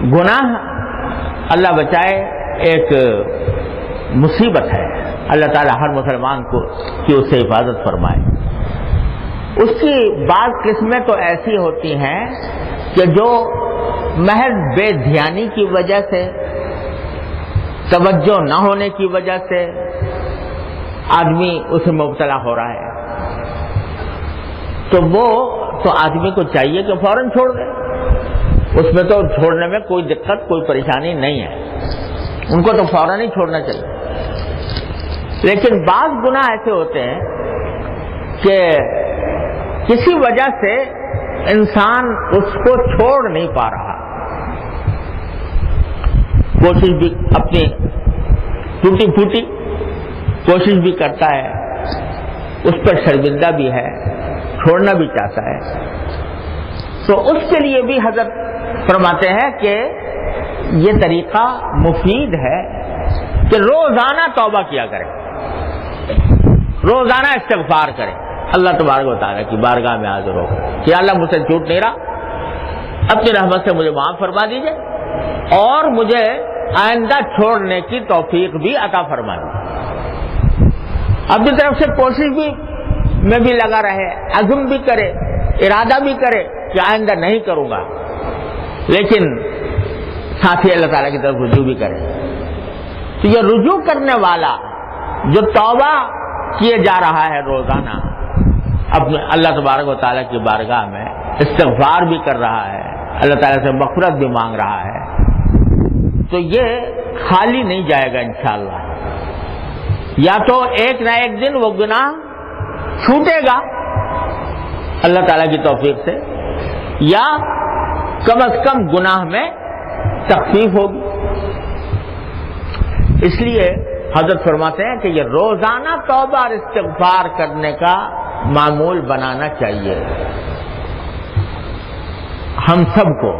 گناہ اللہ بچائے ایک مصیبت ہے، اللہ تعالیٰ ہر مسلمان کو کی اس سے حفاظت فرمائے۔ اس کی بعض قسمیں تو ایسی ہوتی ہیں کہ جو محض بے دھیانی کی وجہ سے، توجہ نہ ہونے کی وجہ سے آدمی اس میں مبتلا ہو رہا ہے، تو وہ تو آدمی کو چاہیے کہ فوراً چھوڑ دے، اس میں تو چھوڑنے میں کوئی دقت کوئی پریشانی نہیں ہے، ان کو تو فوراً ہی چھوڑنا چاہیے۔ لیکن بعض گناہ ایسے ہوتے ہیں کہ کسی وجہ سے انسان اس کو چھوڑ نہیں پا رہا، کوشش بھی اپنی ٹوٹی پھوٹی کوشش بھی کرتا ہے، اس پر شرمندہ بھی ہے، چھوڑنا بھی چاہتا ہے، تو اس کے لیے بھی حضرت فرماتے ہیں کہ یہ طریقہ مفید ہے کہ روزانہ توبہ کیا کرے، روزانہ استغفار کرے، اللہ تبارک و تعالیٰ کی بارگاہ میں حاضر ہو کہ اللہ مجھ سے چھوٹ نہیں رہا، اپنی رحمت سے مجھے معاف فرما دیجئے اور مجھے آئندہ چھوڑنے کی توفیق بھی عطا فرما دیجیے۔ اپنی طرف سے کوشش بھی میں بھی لگا رہے، عزم بھی کرے، ارادہ بھی کرے کہ آئندہ نہیں کروں گا، لیکن ساتھ ہی اللہ تعالیٰ کی طرف رجوع بھی کرے۔ تو یہ رجوع کرنے والا جو توبہ کیے جا رہا ہے روزانہ، اپنے اللہ تبارک و تعالیٰ کی بارگاہ میں استغفار بھی کر رہا ہے، اللہ تعالیٰ سے مغفرت بھی مانگ رہا ہے، تو یہ خالی نہیں جائے گا انشاءاللہ۔ یا تو ایک نہ ایک دن وہ گناہ چھوٹے گا اللہ تعالیٰ کی توفیق سے، یا کم از کم گناہ میں تخفیف ہوگی۔ اس لیے حضرت فرماتے ہیں کہ یہ روزانہ توبہ اور استغفار کرنے کا معمول بنانا چاہیے ہم سب کو۔